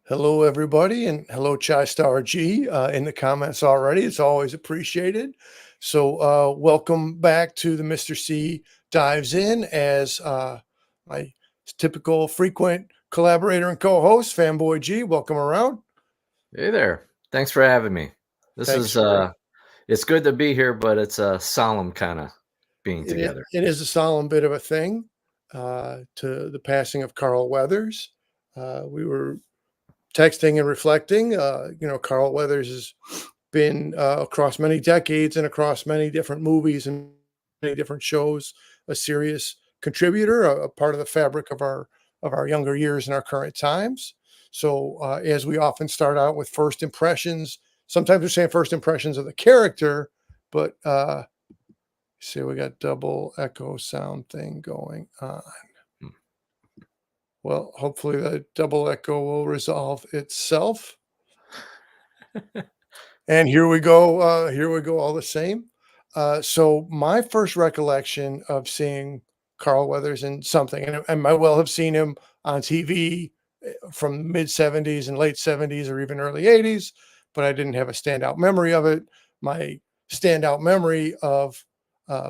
Hello, everybody, and hello, Chai Star G in the comments already. It's always appreciated. So, welcome back to the Mr. C Dives In as my typical frequent collaborator and co host, Fanboy G. Welcome around. Hey there. Thanks for having me. This Thanks is for it's good to be here, but it's a solemn kind of being together. it is a solemn bit of a thing to the passing of Carl Weathers. We were texting and reflecting. Carl Weathers has been across many decades and across many different movies and many different shows, a serious contributor, a part of the fabric of our younger years and our current times. So, as we often start out with first impressions, sometimes we're saying first impressions of the character, but see, we got double echo sound thing going on. Hmm. Well, hopefully the double echo will resolve itself. And here we go. Here we go. All the same. So my first recollection of seeing Carl Weathers in something, and I might well have seen him on TV from mid '70s and late '70s or even early '80s, but I didn't have a standout memory of it. My standout memory of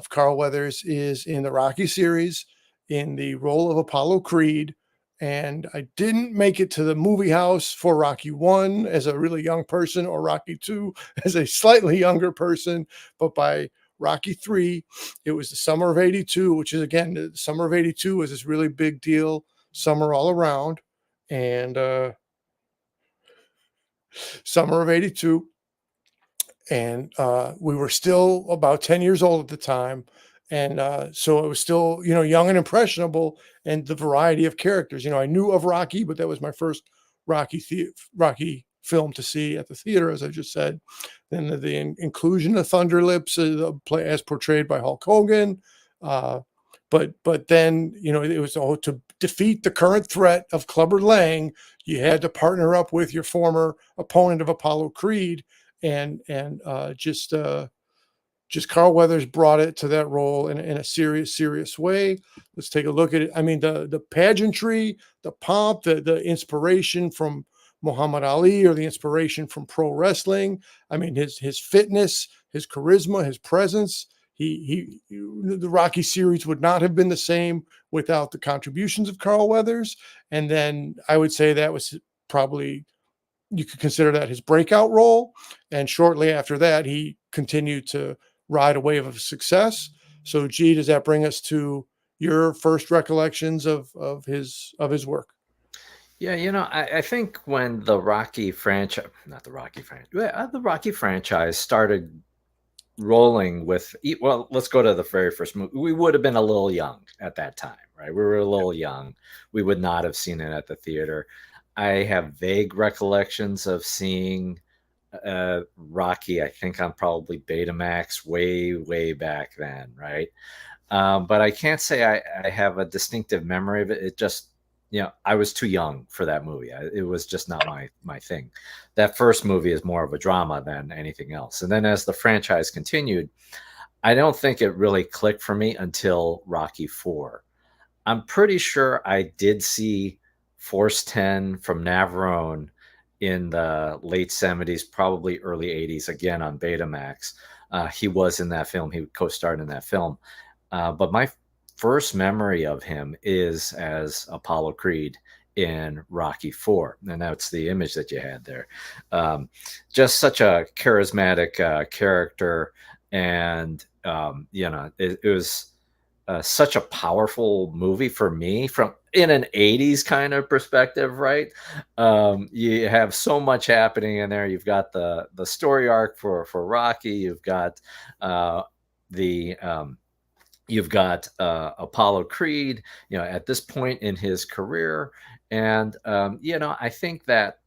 Carl Weathers is in the Rocky series in the role of Apollo Creed. And I didn't make it to the movie house for Rocky 1 as a really young person or Rocky 2 as a slightly younger person. But by Rocky 3, it was the summer of 82, which is again, the summer of 82 was this really big deal summer all around. And summer of 82. And we were still about 10 years old at the time. And so it was still, young and impressionable, and the variety of characters. I knew of Rocky, but that was my first Rocky film to see at the theater, as I just said. Then the inclusion of Thunder Lips, play as portrayed by Hulk Hogan. Uh, but then it was to defeat the current threat of Clubber Lang, you had to partner up with your former opponent of Apollo Creed, and just Carl Weathers brought it to that role in a serious way. Let's take a look at it. I mean, the pageantry, the pomp, the inspiration from Muhammad Ali, or the inspiration from pro wrestling. I mean, his fitness, his charisma, his presence. The Rocky series would not have been the same without the contributions of Carl Weathers. And then I would say that was probably, you could consider that his breakout role. And shortly after that, he continued to ride a wave of success. So, G, does that bring us to your first recollections of his work? Yeah, I think when the Rocky franchise, not the Rocky franchise, the Rocky franchise started rolling with, well, let's go to the very first movie. We would have been a little young at that time, right? We were a little young. We would not have seen it at the theater. I have vague recollections of seeing Rocky. I think I'm probably Betamax way back then, right? But I can't say I have a distinctive memory of it. It just, I was too young for that movie. It was just not my thing. That first movie is more of a drama than anything else. And then as the franchise continued, I don't think it really clicked for me until Rocky 4. I'm pretty sure I did see Force 10 from Navarone in the late 70s, probably early 80s, again on Betamax. He was in that film. He co-starred in that film. But my first memory of him is as Apollo Creed in Rocky 4. And that's the image that you had there. Just such a charismatic character. And, it was such a powerful movie for me from in an 80s kind of perspective, right? You have so much happening in there. You've got the story arc for Rocky. You've got the you've got Apollo Creed, at this point in his career. And I think that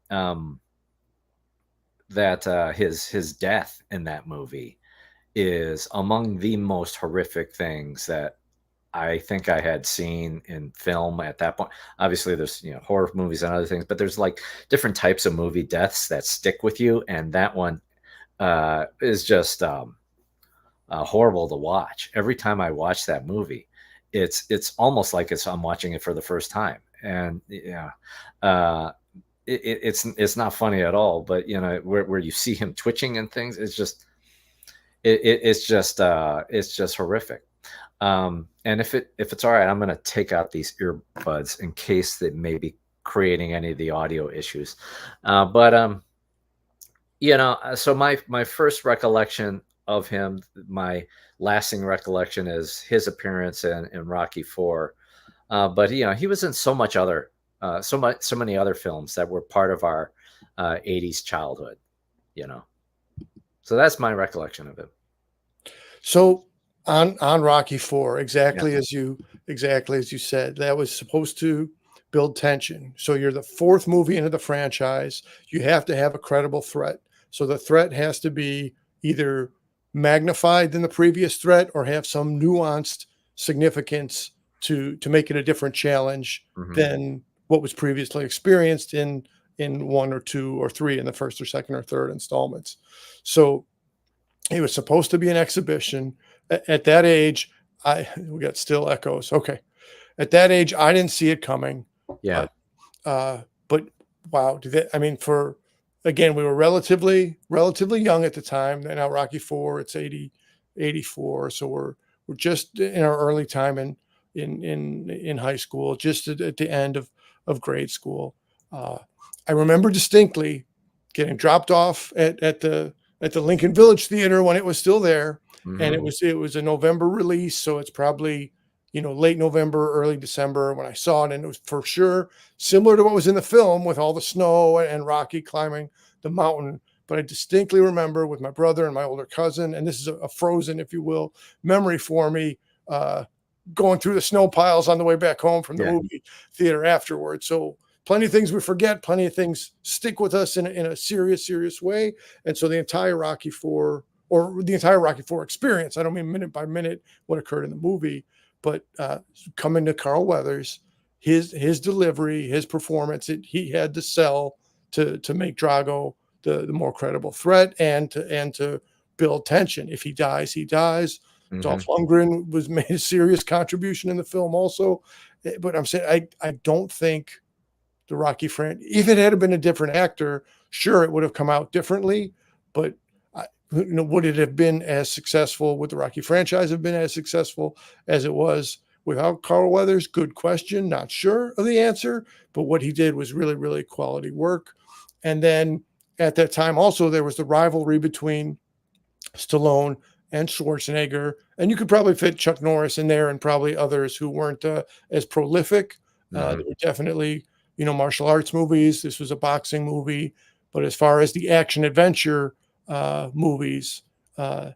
his death in that movie is among the most horrific things that I think I had seen in film at that point. Obviously, there's horror movies and other things, but there's like different types of movie deaths that stick with you, and that one is just horrible to watch. Every time I watch that movie, it's almost like I'm watching it for the first time, and uh, it's not funny at all. But where you see him twitching and things, it's just horrific. And if it's all right, I'm going to take out these earbuds in case they may be creating any of the audio issues. But so my first recollection of him, my lasting recollection, is his appearance in Rocky Four. But he was in so many other films that were part of our '80s childhood. So that's my recollection of him. So on Rocky Four, Yeah. exactly as you said, that was supposed to build tension. So you're the fourth movie into the franchise. You have to have a credible threat. So the threat has to be either magnified than the previous threat or have some nuanced significance to make it a different challenge Mhm. than what was previously experienced in one or two or three in the first or second or third installments. So it was supposed to be an exhibition. At that age, we got still echoes. Okay. At that age, I didn't see it coming. Yeah. But wow, I mean, again, we were relatively young at the time. Now Rocky Four, it's 84. So we're just in our early time in high school, just at the end of grade school. I remember distinctly getting dropped off at the Lincoln Village Theater when it was still there, and Mhm. it was a November release, so it's probably late November, early December when I saw it, and it was for sure similar to what was in the film with all the snow and Rocky climbing the mountain. But I distinctly remember with my brother and my older cousin, and this is a frozen, if you will, memory for me, going through the snow piles on the way back home from the Yeah. movie theater afterwards. So plenty of things we forget, plenty of things stick with us in a serious way. And so the entire Rocky Four, or the entire Rocky Four experience, I don't mean minute by minute what occurred in the movie, but coming to Carl Weathers, his delivery, his performance, he had to sell to make Drago the more credible threat and to build tension. If he dies, he dies. Dolph Mhm. Lundgren was made a serious contribution in the film also. But I'm saying I don't think the Rocky franchise, if it had been a different actor, sure, it would have come out differently. But would it have been as successful? Would the Rocky franchise have been as successful as it was without Carl Weathers? Good question. Not sure of the answer, but what he did was really quality work. And then at that time, also there was the rivalry between Stallone and Schwarzenegger, and you could probably fit Chuck Norris in there and probably others who weren't as prolific. There Mhm. were definitely, martial arts movies. This was a boxing movie, but as far as the action adventure movies, then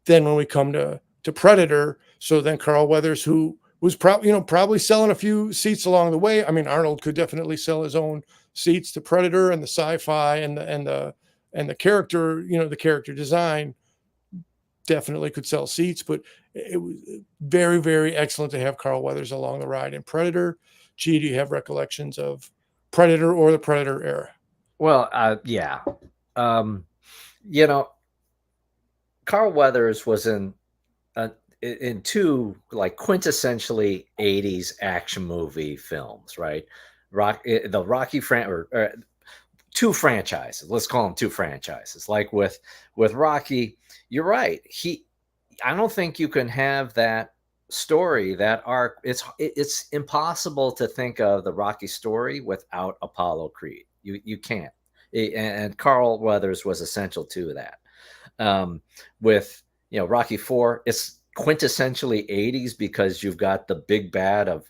when we come to Predator, so then Carl Weathers, who was probably selling a few seats along the way. I mean, Arnold could definitely sell his own seats to Predator, and the sci-fi and the character, the character design definitely could sell seats, but it was very excellent to have Carl Weathers along the ride in Predator. Gee, do you have recollections of Predator or the Predator era? Well, yeah. Um, you know, Carl Weathers was uh, in two like quintessentially '80s action movie films, right? The Rocky or two franchises. Let's call them two franchises. Like with Rocky, you're right. I don't think you can have that story, that arc. It's impossible to think of the Rocky story without Apollo Creed. You can't. And Carl Weathers was essential to that. Um, with Rocky Four, it's quintessentially '80s because you've got the big bad of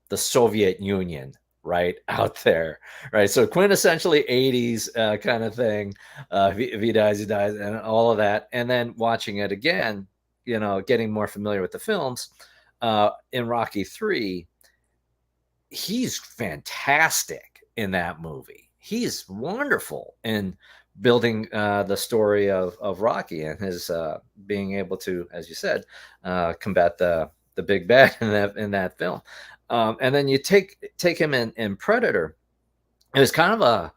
the Soviet Union right out there, right? So quintessentially '80s kind of thing. If he dies, he dies, and all of that. And then watching it again, getting more familiar with the films. In Rocky 3, he's fantastic in that movie. He's wonderful in building the story of Rocky and his being able to, as you said, combat the big bad in that film. And then you take him in Predator. It was kind of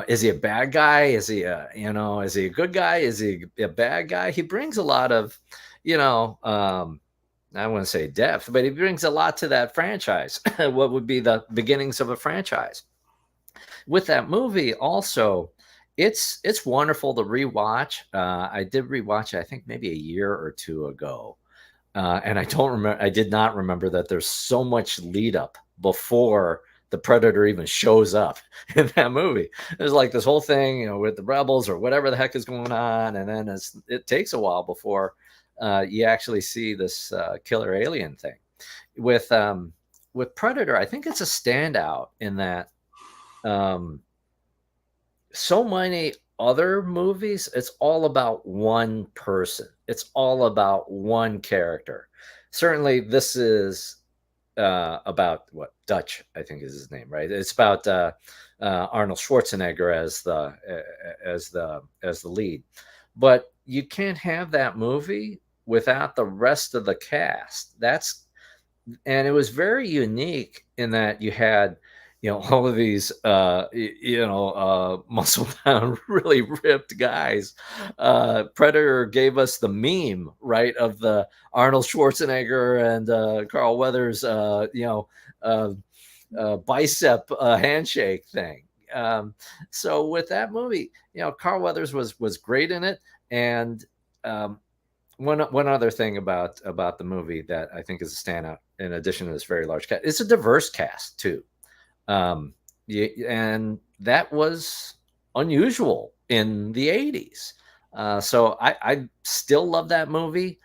is he a bad guy? Is he a good guy? Is he a bad guy? He brings a lot of, you know, um, I wouldn't say depth, but he brings a lot to that franchise. What would be the beginnings of a franchise? with that movie also, it's wonderful to rewatch. I did rewatch it, I think maybe a year or two ago, and I don't remember. I did not remember that there's so much lead up before the Predator even shows up in that movie. There's like this whole thing, with the rebels or whatever the heck is going on, and then it takes a while before you actually see this killer alien thing. With with Predator, I think it's a standout in that um, so many other movies, it's all about one person. It's all about one character. Certainly, this is about what Dutch, I think is his name, right? It's about Arnold Schwarzenegger as the lead, but you can't have that movie without the rest of the cast. And it was very unique in that you had all of these muscle bound really ripped guys. Predator gave us the meme, right, of the Arnold Schwarzenegger and Carl Weathers uh, bicep handshake thing. So with that movie, Carl Weathers was great in it. And one other thing about the movie that I think is a standout, in addition to this very large cast, it's a diverse cast too. And that was unusual in the 80s. So I still love that movie.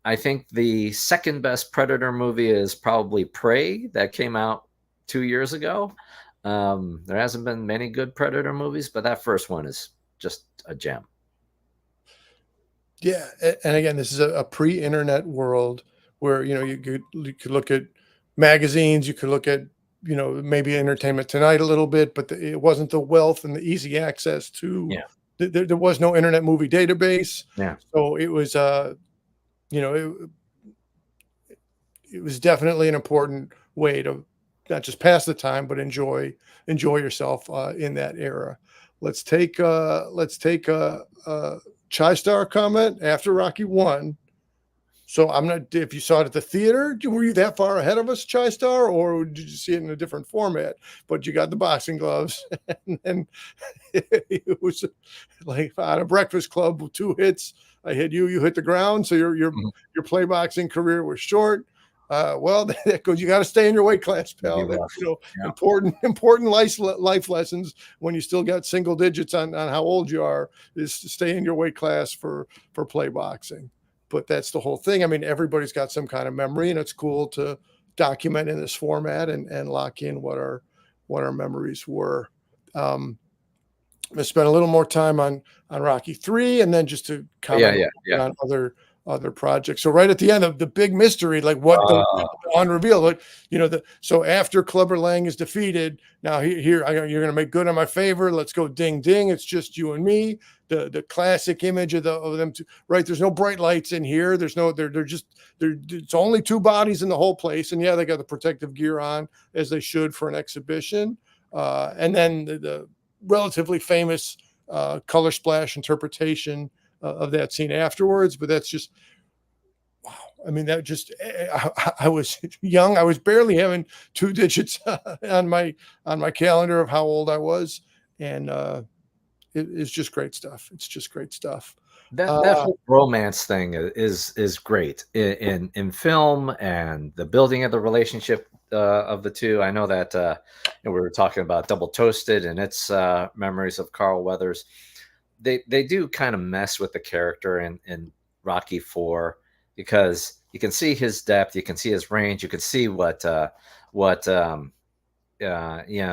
I think the second best Predator movie is probably Prey, that came out 2 years ago. There hasn't been many good Predator movies, but that first one is just a gem. Yeah, and again, this is a pre-internet world where you could look at magazines, you could look at maybe Entertainment Tonight a little bit, but it wasn't the wealth and the easy access to. Yeah, There was no Internet Movie Database, yeah, so it was you know it was definitely an important way to not just pass the time but enjoy yourself in that era. Let's take a Chai Star comment after Rocky One. So I'm not, if you saw it at the theater, were you that far ahead of us, Chai Star, or did you see it in a different format? But you got the boxing gloves, and it was like on a Breakfast Club with two hits. I hit you, you hit the ground. So Mhm. your play boxing career was short. Well, that goes. You got to stay in your weight class, It'd be pal. rough. Yeah. Important life lessons when you still got single digits on how old you are, is to stay in your weight class for play boxing. But that's the whole thing. I mean, everybody's got some kind of memory, and it's cool to document in this format and lock in what our memories were. Um, I'm gonna spend a little more time on Rocky 3, and then just to Yeah, comment yeah, yeah. on other projects. So right at the end of the big mystery, like what the Uh, unrevealed, like, so after Clubber Lang is defeated, now you're gonna make good on my favor. Let's go ding ding. It's just you and me. The classic image of them two, right? There's no bright lights in here. There's no they're just they're it's only two bodies in the whole place. And yeah, they got the protective gear on as they should for an exhibition. And then the relatively famous color splash interpretation of that scene afterwards. But that's just wow. I mean, that just I was young. I was barely having two digits on my calendar of how old I was, and it's just great stuff. It's just great stuff. that Uh, whole romance thing is great in film, and the building of the relationship of the two. I know that we were talking about Double Toasted and its memories of Carl Weathers. They do kind of mess with the character in Rocky Four, because you can see his depth, you can see his range, you can see what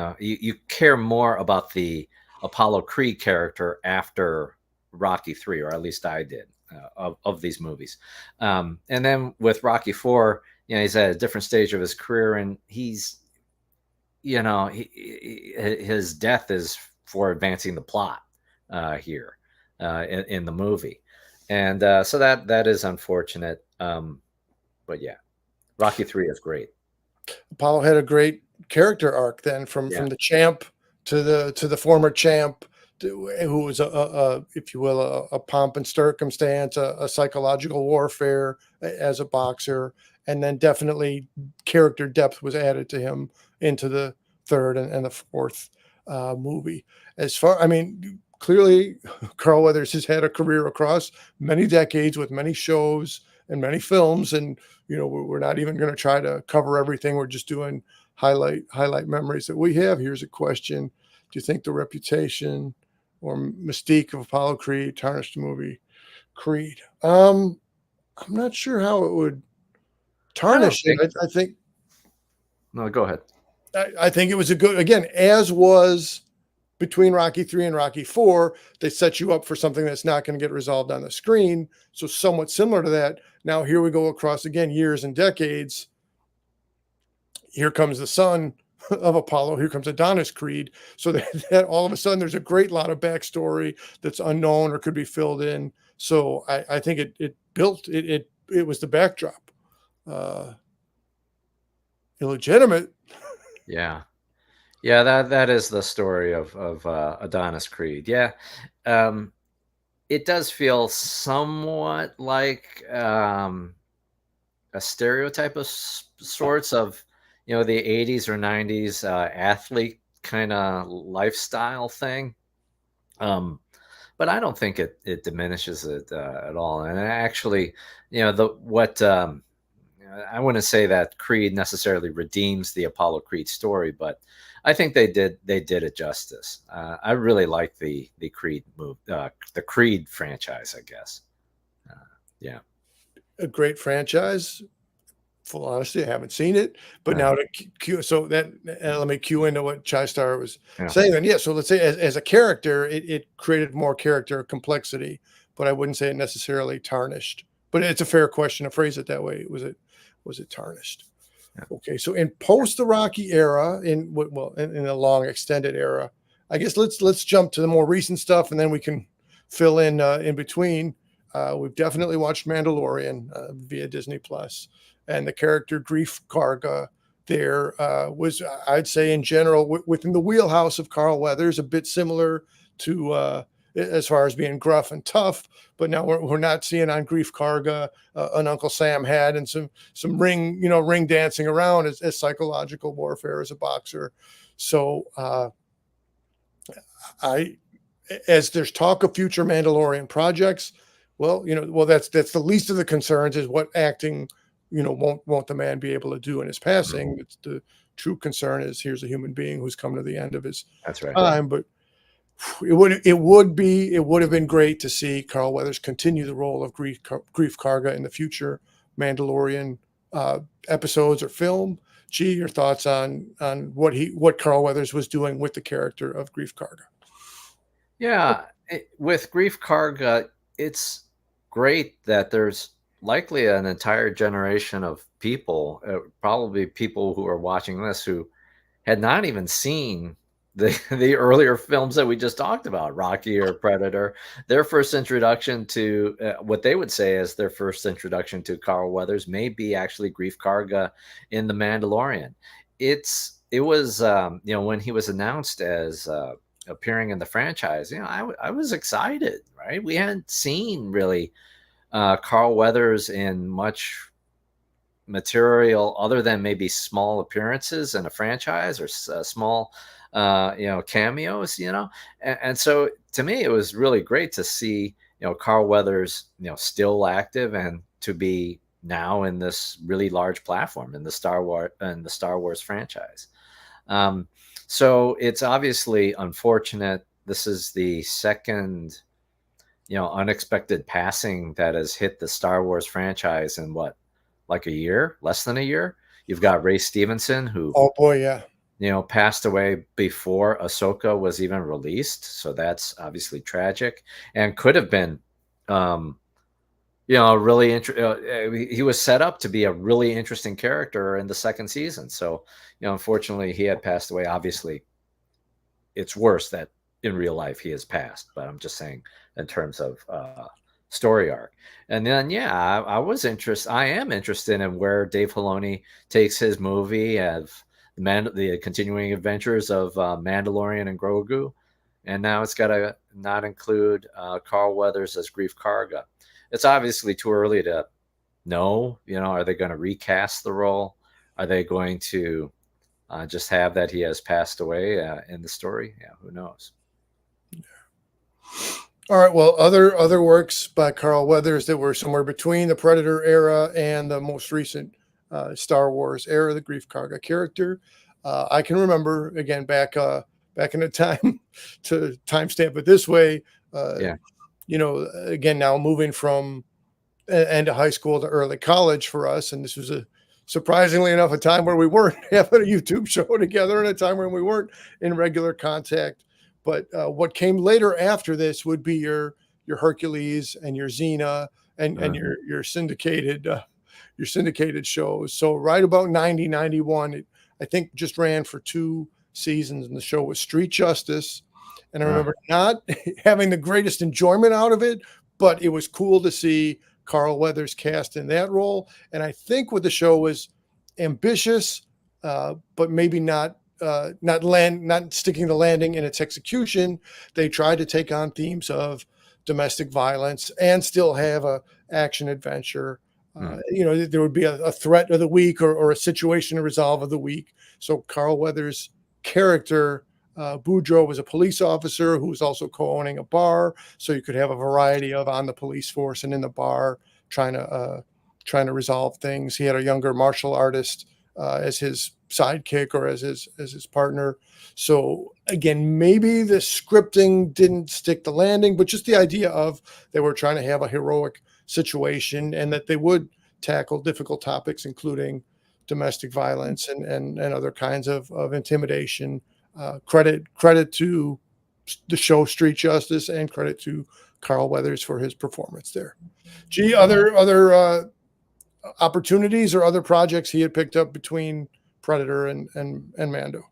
you care more about the Apollo Creed character after Rocky 3, or at least I did, of these movies. And then with Rocky 4, he's at a different stage of his career, and his death is for advancing the plot here in the movie. And so that is unfortunate. But yeah, Rocky 3 is great. Apollo had a great character arc then Yeah. from the champ to the former champ, who was if you will, a pomp and circumstance, a psychological warfare as a boxer, and then definitely character depth was added to him into the third and the fourth. movie. As far, I mean, clearly Carl Weathers has had a career across many decades with many shows and many films, and we're not even going to try to cover everything. We're just doing highlight memories that we have. Here's a question: do you think the reputation or mystique of Apollo Creed tarnished the movie Creed? I'm not sure how it would I don't tarnish think. it. I think No, go ahead. I think it was a good, again, as was between Rocky 3 and Rocky 4, they set you up for something that's not going to get resolved on the screen. So somewhat similar to that. Now here we go across again years and decades. Here comes the son of Apollo. Here comes Adonis Creed. So that all of a sudden there's a great lot of backstory that's unknown or could be filled in. So I think it built it. It was the backdrop. Illegitimate. Yeah. Yeah, that is the story of Adonis Creed. Yeah. It does feel somewhat like a stereotype of sorts of the 80s or 90s athlete kind of lifestyle thing. But I don't think it diminishes it at all. And actually, the what I wouldn't say that Creed necessarily redeems the Apollo Creed story, but I think they did it justice. I really like the Creed the Creed franchise, I guess. Yeah. A great franchise. Full honesty, I haven't seen it, but Yeah. now to cue, so that let me cue into what Chai Star was Yeah. saying. Then, yeah. So let's say as a character, it created more character complexity, but I wouldn't say it necessarily tarnished. But it's a fair question to phrase it that way. Was it tarnished? Yeah. Okay, so in post the Rocky era, in a long extended era, I guess let's jump to the more recent stuff, and then we can fill in between. We've definitely watched Mandalorian via Disney Plus, and the character Grief Karga there was, I'd say, in general, within the wheelhouse of Carl Weathers, a bit similar to as far as being gruff and tough. But now we're not seeing on Grief Karga an Uncle Sam had and some ring dancing around as psychological warfare as a boxer. So as there's talk of future Mandalorian projects, that's the least of the concerns is what acting, won't the man be able to do in his passing. It's the true concern is here's a human being who's come to the end of his That's right. time. But it would have been great to see Carl Weathers continue the role of Grief Karga in the future Mandalorian episodes or film. Gee, your thoughts on what Carl Weathers was doing with the character of Grief Karga? Yeah, with Grief Karga, it's great that there's likely an entire generation of people, probably people who are watching this who had not even seen the earlier films that we just talked about, Rocky or Predator. Their first introduction to what they would say is their first introduction to Carl Weathers may be actually Grief Karga in The Mandalorian. It was when he was announced as appearing in the franchise, I was excited, right? We hadn't seen really Carl Weathers in much material other than maybe small appearances in a franchise or small cameos, and so to me it was really great to see Carl Weathers still active and to be now in this really large platform in the Star Wars franchise. So it's obviously unfortunate. This is the second unexpected passing that has hit the Star Wars franchise in what, like a year, less than a year. You've got Ray Stevenson, who Oh boy, yeah. passed away before Ahsoka was even released. So that's obviously tragic and could have been, really he was set up to be a really interesting character in the second season. So, unfortunately he had passed away. Obviously it's worse that in real life he has passed, but I'm just saying in terms of story arc. And then, yeah, I am interested in where Dave Filoni takes his movie of the continuing adventures of Mandalorian and Grogu. And now it's got to not include Carl Weathers as Grief Karga. It's obviously too early to know, are they going to recast the role? Are they going to just have that he has passed away in the story. Yeah, who knows? All right. Well, other works by Carl Weathers that were somewhere between the Predator era and the most recent Star Wars era, the Grief Karga character. I can remember again back in the time to timestamp it this way. Uh, Yeah. Again now moving from end of high school to early college for us, and this was a surprisingly enough a time where we weren't having a YouTube show together, and a time when we weren't in regular contact. But what came later after this would be your Hercules and your Xena and your syndicated shows. So right about 90, 91, I think just ran for 2 seasons, and the show was Street Justice. And I remember not having the greatest enjoyment out of it, but it was cool to see Carl Weathers cast in that role. And I think what the show was ambitious, but maybe not sticking the landing in its execution. They tried to take on themes of domestic violence and still have a action adventure. There would be a threat of the week or a situation to resolve of the week. So Carl Weathers' character, Boudreaux, was a police officer who was also co-owning a bar. So you could have a variety of on the police force and in the bar trying to resolve things. He had a younger martial artist as his sidekick or as his partner. So again, maybe the scripting didn't stick the landing, but just the idea of they were trying to have a heroic situation and that they would tackle difficult topics, including domestic violence and other kinds of intimidation. Credit to the show Street Justice, and credit to Carl Weathers for his performance there. Gee, other opportunities or other projects he had picked up between Predator and Mando?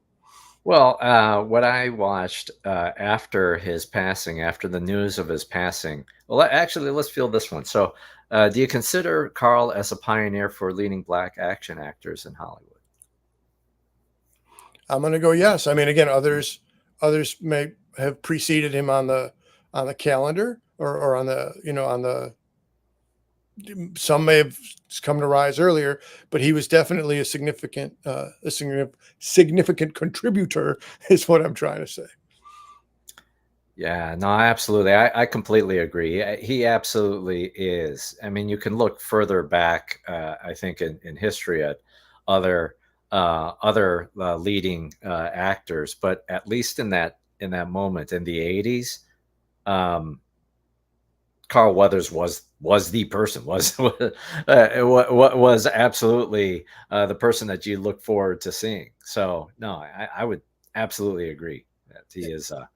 Well, what I watched after his passing, after the news of his passing, well, actually, let's feel this one. So, do you consider Carl as a pioneer for leading black action actors in Hollywood? I'm going to go yes. I mean, again, others may have preceded him on the calendar or on the some may have come to rise earlier, but he was definitely a significant contributor is what I'm trying to say. Yeah, no, absolutely. I completely agree. He absolutely is. I mean, you can look further back, I think, in history at other leading actors, but at least in that moment in the '80s, Carl Weathers was the person, was absolutely the person that you look forward to seeing. So no, I would absolutely agree that he is a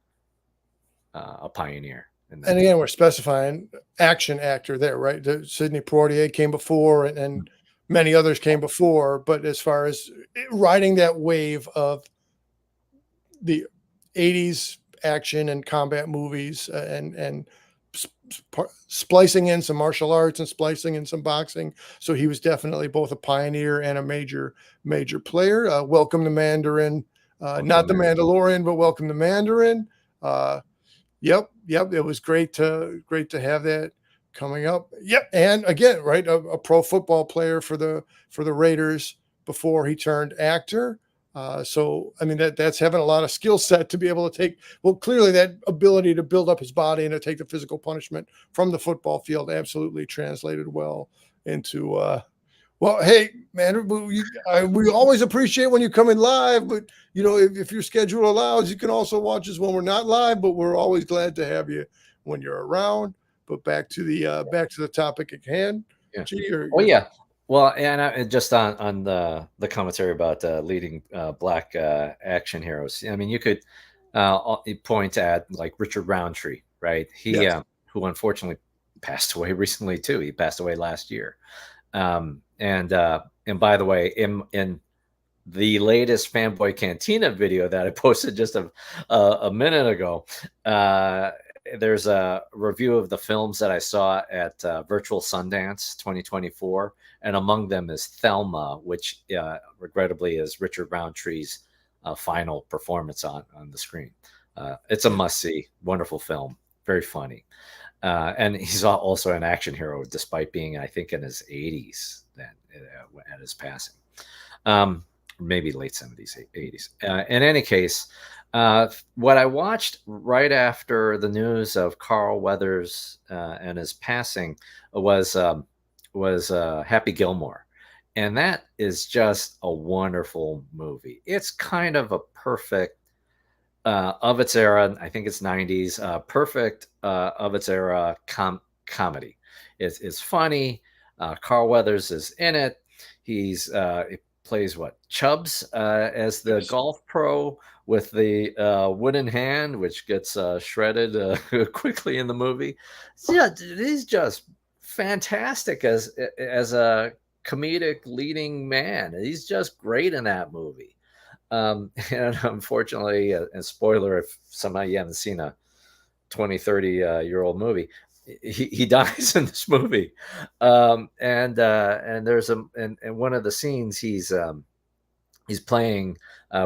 pioneer in And that. again, we're specifying action actor there, right? Sidney Poitier came before, and many others came before. But as far as riding that wave of the '80s action and combat movies, and splicing in some martial arts and splicing in some boxing, so he was definitely both a pioneer and a major player. Welcome to Mandarin, not the Mandalorian, but welcome to Mandarin. Yep. It was great to have that coming up. Yep. And again, right, a pro football player for the Raiders before he turned actor. So I mean that's having a lot of skill set to be able to take. Well, clearly that ability to build up his body and to take the physical punishment from the football field absolutely translated well into. Well, hey man, we always appreciate when you come in live, but if your schedule allows, you can also watch us when we're not live. But we're always glad to have you when you're around. But back to the topic at hand. Yeah. Gee, Yeah. Well, and just on the commentary about leading black action heroes. I mean, you could point at like Richard Roundtree, right? He Yes. who unfortunately passed away recently too. He passed away last year. And by the way, in the latest Fanboy Cantina video that I posted just a minute ago, there's a review of the films that I saw at Virtual Sundance 2024, and among them is Thelma, which regrettably is Richard Roundtree's final performance on the screen. It's a must-see, wonderful film, very funny, and he's also an action hero, despite being, I think, in his 80s at his passing. maybe late 70s, 80s. In any case, what I watched right after the news of Carl Weathers and his passing was Happy Gilmore, and that is just a wonderful movie. It's kind of a perfect of its era. I think it's 90s. Perfect of its era comedy. It's funny. Carl Weathers is in it. He plays what Chubbs as the Yes. golf pro with the wooden hand, which gets shredded quickly in the movie. He's just fantastic as a comedic leading man. He's just great in that movie. And unfortunately, and spoiler if somehow you haven't seen a 20, 30 year old movie, he dies in this movie. And there's and one of the scenes he's playing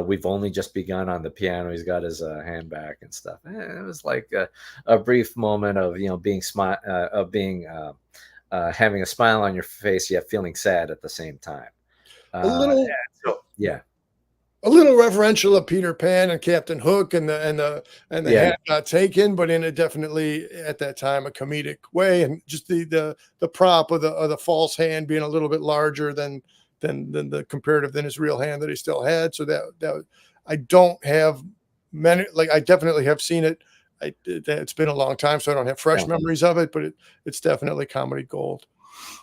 We've Only Just Begun on the piano. He's got his hand back and stuff. It was like a brief moment of being having a smile on your face yet feeling sad at the same time. A little So yeah. a little referential of Peter Pan and Captain Hook and the Yeah. hat got taken, but in a definitely at that time a comedic way, and just the prop of the false hand being a little bit larger than the comparative than his real hand that he still had. So that I don't have many, like I definitely have seen it. It's been a long time, so I don't have fresh Yeah. memories of it, but it's definitely comedy gold.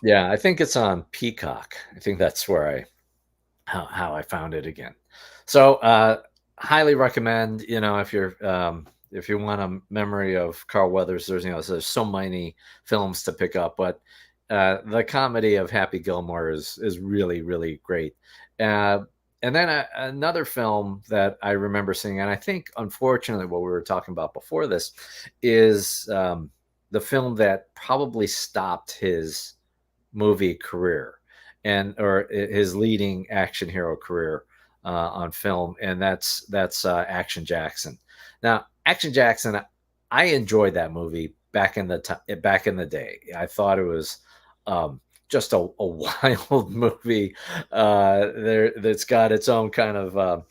Yeah, I think it's on Peacock. I think that's where I how I found it again. So highly recommend, if you want a memory of Carl Weathers, there's so many films to pick up, but the comedy of Happy Gilmore is really, really great. Uh, and then another film that I remember seeing, and I think unfortunately what we were talking about before this is the film that probably stopped his movie career and or his leading action hero career on film, and that's Action Jackson. Now, Action Jackson, I enjoyed that movie back in the day. I thought it was just a wild movie. That's got its own kind of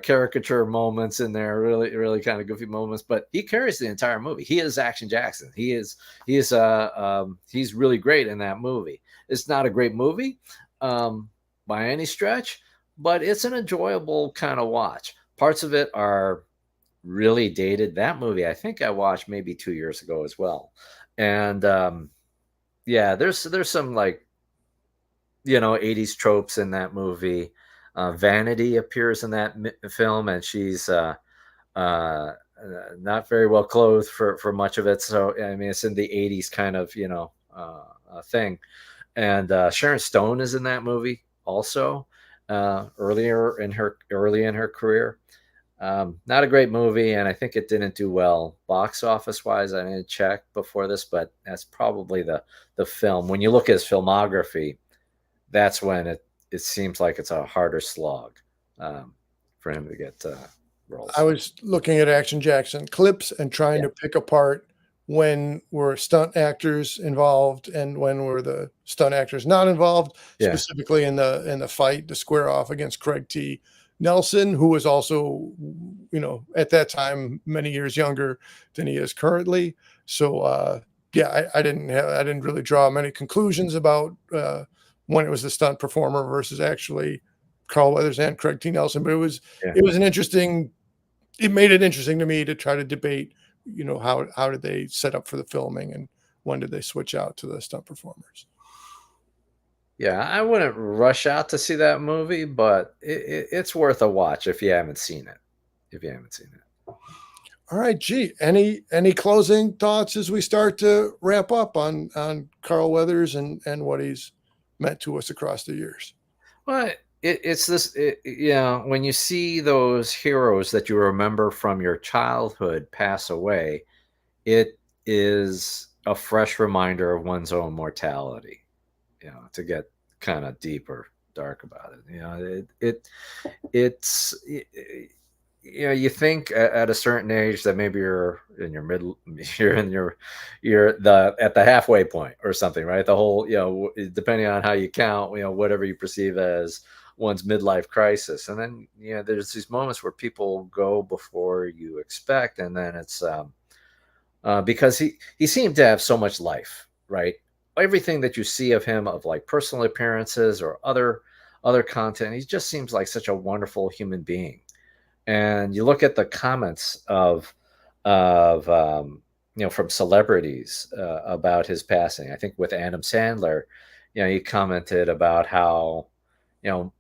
caricature moments in there, really, really kind of goofy moments. But he carries the entire movie. He is Action Jackson. He's really great in that movie. It's not a great movie by any stretch, but it's an enjoyable kind of watch. Parts of it are really dated. That movie, I think I watched maybe 2 years ago as well. And yeah, there's some like 80s tropes in that movie. Vanity appears in that film, and she's uh, not very well clothed for much of it. So I mean, it's in the 80s kind of thing. And Sharon Stone is in that movie also early in her career. Not a great movie, and I think it didn't do well box office wise. I didn't check before this, but that's probably the film. When you look at his filmography, that's when it seems like it's a harder slog for him to get roles. I was looking at Action Jackson clips and trying Yeah, to pick apart when were stunt actors involved and when were the stunt actors not involved, yeah, specifically in the fight to square off against Craig T. Nelson, who was also, at that time many years younger than he is currently. So yeah, I didn't really draw many conclusions about when it was the stunt performer versus actually Carl Weathers and Craig T. Nelson, but yeah. it was an interesting it made it interesting to me to try to debate, how did they set up for the filming and when did they switch out to the stunt performers? Yeah, I wouldn't rush out to see that movie, but it's worth a watch if you haven't seen it. If you haven't seen it. All right, gee, any closing thoughts as we start to wrap up on Carl Weathers and what he's meant to us across the years? Well, it's this, when you see those heroes that you remember from your childhood pass away, it is a fresh reminder of one's own mortality, to get kind of deep or dark about it. It's, you think at a certain age that maybe you're in your middle, you're in you're the at the halfway point or something, right? The whole, depending on how you count, whatever you perceive as one's midlife crisis. And then, there's these moments where people go before you expect, and then it's because he seemed to have so much life, right? Everything that you see of him, of like personal appearances or other content, he just seems like such a wonderful human being. And you look at the comments of from celebrities about his passing. I think with Adam Sandler, he commented about how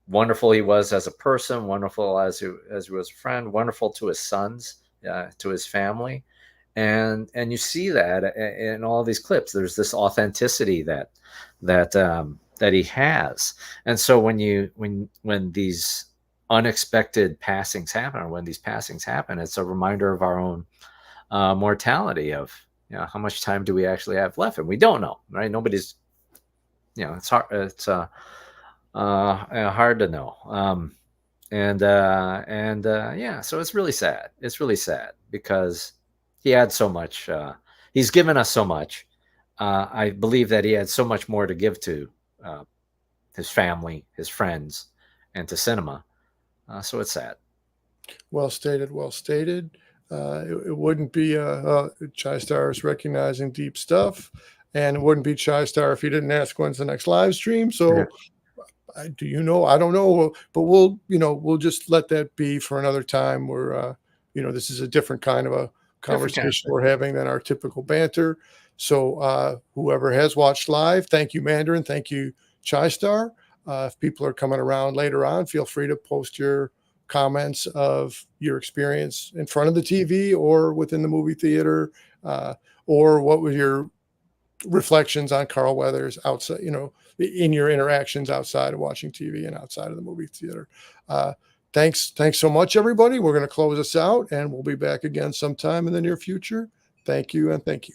wonderful he was as a person, wonderful as he was a friend, wonderful to his sons, to his family, and you see that in all these clips. There's this authenticity that he has, and so when these unexpected passings happen, or when these passings happen, it's a reminder of our own mortality, of how much time do we actually have left, and we don't know, right? Nobody's, it's hard, hard to know, yeah, so it's really sad. It's really sad because he had so much. He's given us so much. I believe that he had so much more to give to uh, his family, his friends, and to cinema. So it's sad. Well stated. Well stated. It wouldn't be Chai Stars recognizing deep stuff, and it wouldn't be Chai Star if he didn't ask when's the next live stream. So, do you know? I don't know, but we'll just let that be for another time. Where this is a different kind of a conversation we're having than our typical banter. So, whoever has watched live, thank you, Mandarin. Thank you, Chai Star. If people are coming around later on, feel free to post your comments of your experience in front of the TV or within the movie theater, or what were your reflections on Carl Weathers outside, in your interactions outside of watching TV and outside of the movie theater. Thanks so much, everybody. We're going to close this out, and we'll be back again sometime in the near future. Thank you, and thank you.